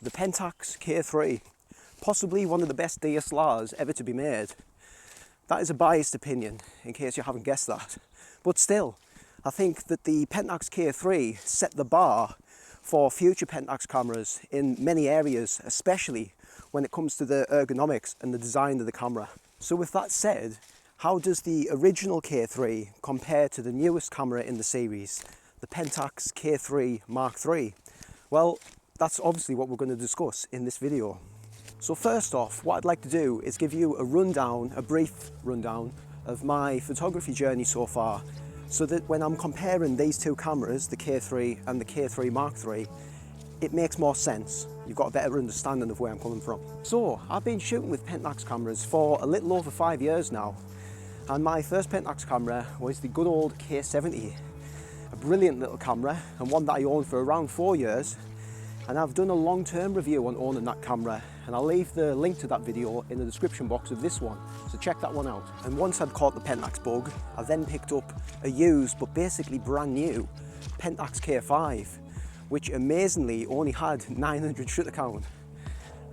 the Pentax K-3, possibly one of the best DSLRs ever to be made. That is a biased opinion, in case you haven't guessed that. But still, I think that the Pentax K-3 set the bar for future Pentax cameras in many areas, especially when it comes to the ergonomics and the design of the camera. So with that said, how does the original K-3 compare to the newest camera in the series, the Pentax K-3 III? Well, that's obviously what we're going to discuss in this video. So first off, what I'd like to do is give you a brief rundown of my photography journey so far, so that when I'm comparing these two cameras, the K3 and the K3 III, it makes more sense. You've got a better understanding of where I'm coming from. So I've been shooting with Pentax cameras for a little over 5 years now, and my first Pentax camera was the good old K70, a brilliant little camera and one that I owned for around 4 years. And I've done a long-term review on owning that camera, and I'll leave the link to that video in the description box of this one, so check that one out. And once I'd caught the Pentax bug, I then picked up a used but basically brand new Pentax K5, which amazingly only had 900 shutter count.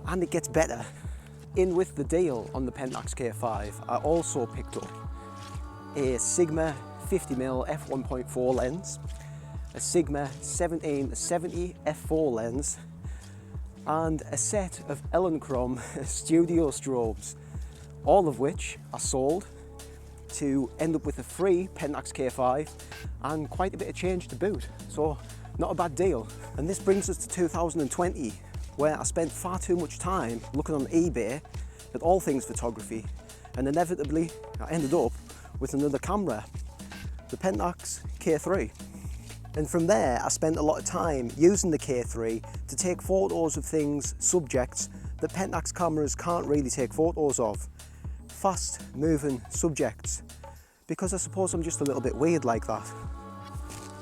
And it gets better. In with the deal on the Pentax K5, I also picked up a Sigma 50mm f1.4 lens, a Sigma 1770 f4 lens, and a set of Elinchrom studio strobes, all of which I sold to end up with a free Pentax K5 and quite a bit of change to boot. So not a bad deal. And this brings us to 2020, where I spent far too much time looking on eBay at all things photography, and inevitably I ended up with another camera, the Pentax K3. And from there, I spent a lot of time using the K3 to take photos of things, subjects that Pentax cameras can't really take photos of. Fast moving subjects, because I suppose I'm just a little bit weird like that.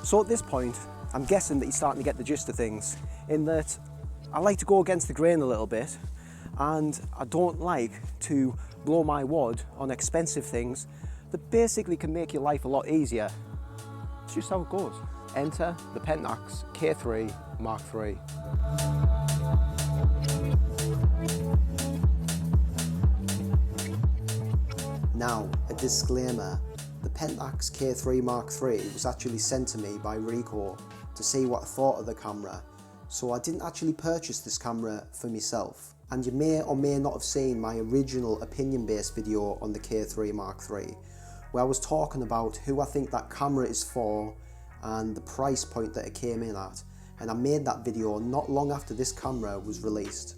So at this point, I'm guessing that you're starting to get the gist of things, in that I like to go against the grain a little bit, and I don't like to blow my wad on expensive things that basically can make your life a lot easier. It's just how it goes. Enter the Pentax K3 III. Now, a disclaimer. The Pentax K3 III was actually sent to me by Ricoh to see what I thought of the camera, so I didn't actually purchase this camera for myself. And you may or may not have seen my original opinion-based video on the K3 III, where I was talking about who I think that camera is for and the price point that it came in at, and I made that video not long after this camera was released.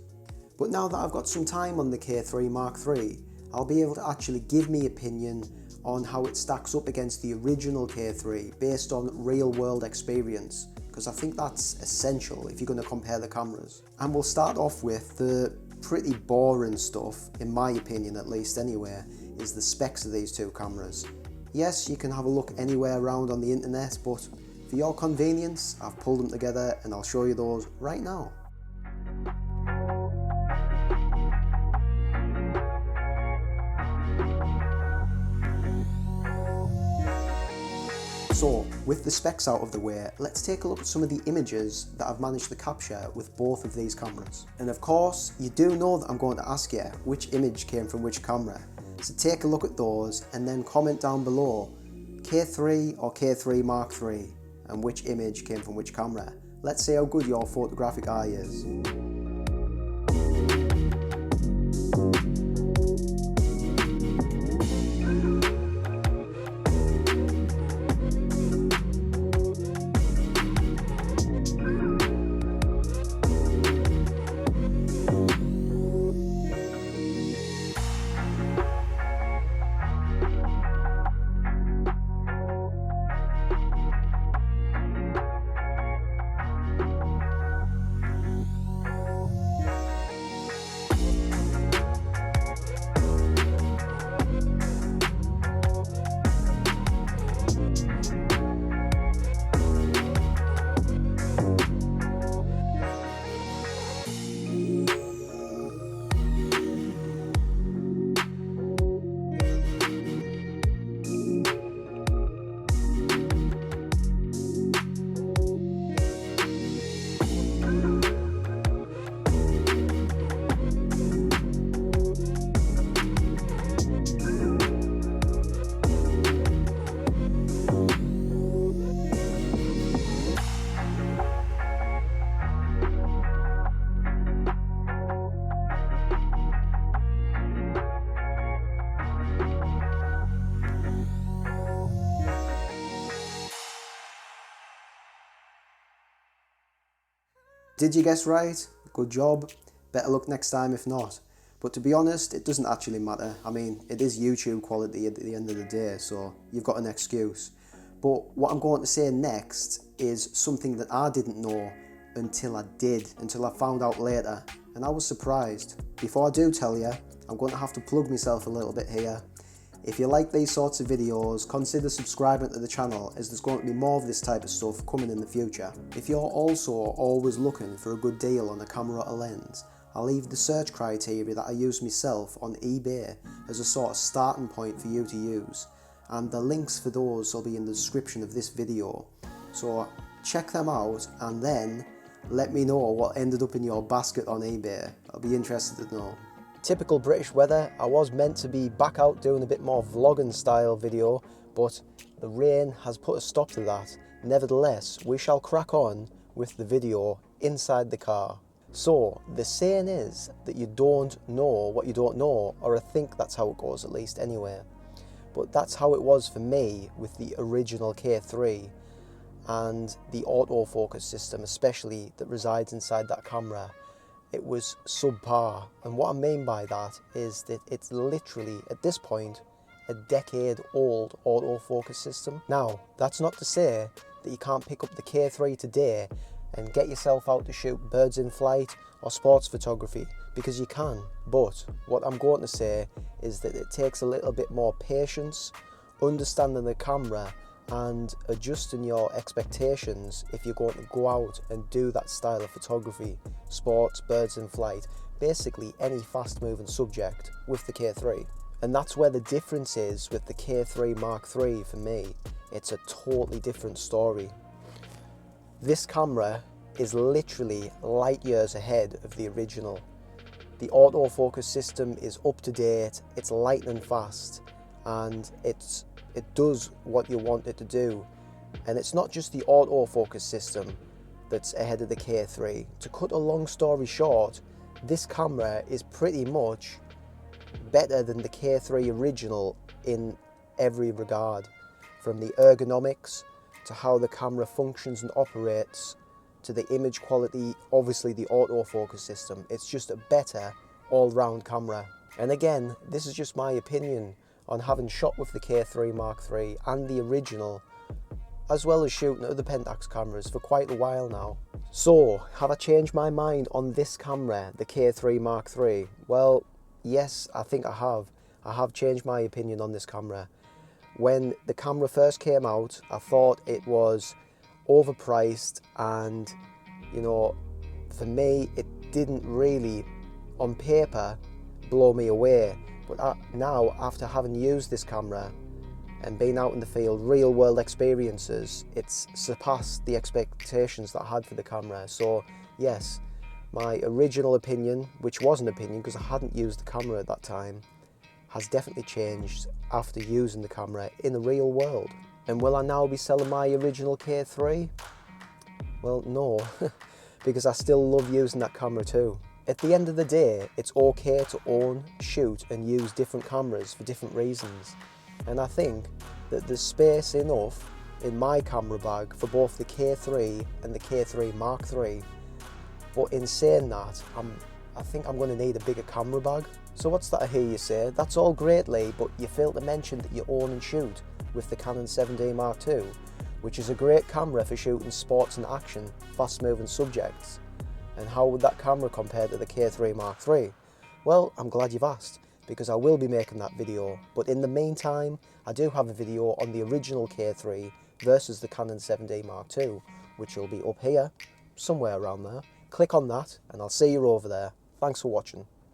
But now that I've got some time on the K3 III, I'll be able to actually give me opinion on how it stacks up against the original K3 based on real world experience, because I think that's essential if you're going to compare the cameras. And we'll start off with the pretty boring stuff, in my opinion at least anyway, is the specs of these two cameras. Yes, you can have a look anywhere around on the internet, but for your convenience, I've pulled them together and I'll show you those right now. So, with the specs out of the way, let's take a look at some of the images that I've managed to capture with both of these cameras. And of course, you do know that I'm going to ask you which image came from which camera. So take a look at those and then comment down below, K3 or K3 III, and which image came from which camera. Let's see how good your photographic eye is. Did you guess right? Good job. Better luck next time if not. But to be honest, it doesn't actually matter. I mean, it is YouTube quality at the end of the day, so you've got an excuse. But what I'm going to say next is something that I didn't know until I found out later, and I was surprised. Before I do tell you, I'm going to have to plug myself a little bit here. If you like these sorts of videos, consider subscribing to the channel, as there's going to be more of this type of stuff coming in the future. If you're also always looking for a good deal on a camera or lens, I'll leave the search criteria that I use myself on eBay as a sort of starting point for you to use, and the links for those will be in the description of this video. So check them out and then let me know what ended up in your basket on eBay. I'll be interested to know. Typical British weather. I was meant to be back out doing a bit more vlogging style video, but the rain has put a stop to that. Nevertheless, we shall crack on with the video inside the car. So, the saying is that you don't know what you don't know, or I think that's how it goes, at least anyway. But that's how it was for me with the original K3 and the autofocus system, especially that resides inside that camera. It was subpar, and what I mean by that is that it's literally, at this point, a decade-old autofocus system. Now, that's not to say that you can't pick up the K3 today and get yourself out to shoot birds in flight or sports photography, because you can. But what I'm going to say is that it takes a little bit more patience, understanding the camera and adjusting your expectations if you're going to go out and do that style of photography, sports, birds in flight, basically any fast moving subject with the K3. And that's where the difference is with the K3 Mark III for me. It's a totally different story. This camera is literally light years ahead of the original. The autofocus system is up to date, it's lightning fast, and it does what you want it to do. And it's not just the autofocus system that's ahead of the K3. To cut a long story short, this camera is pretty much better than the K3 original in every regard, from the ergonomics to how the camera functions and operates, to the image quality, obviously the autofocus system. It's just a better all-round camera. And again, this is just my opinion on having shot with the K3 Mark III and the original, as well as shooting other Pentax cameras for quite a while now. So, have I changed my mind on this camera, the K3 Mark III? Well, yes, I think I have. I have changed my opinion on this camera. When the camera first came out, I thought it was overpriced, and you know, for me it didn't really on paper blow me away. But now, after having used this camera and been out in the field, real world experiences, it's surpassed the expectations that I had for the camera. So yes, my original opinion, which was an opinion because I hadn't used the camera at that time, has definitely changed after using the camera in the real world. And will I now be selling my original K3? Well, no, because I still love using that camera too. At the end of the day, it's okay to own, shoot and use different cameras for different reasons. And I think that there's space enough in my camera bag for both the K3 and the K3 Mark III. But in saying that, I think I'm going to need a bigger camera bag. So what's that I hear you say? That's all great, Lee, but you failed to mention that you own and shoot with the Canon 7D Mark II, which is a great camera for shooting sports and action, fast-moving subjects. And how would that camera compare to the K3 Mark III? Well, I'm glad you've asked, because I will be making that video. But in the meantime, I do have a video on the original K3 versus the Canon 7D Mark II, which will be up here, somewhere around there. Click on that, and I'll see you over there. Thanks for watching.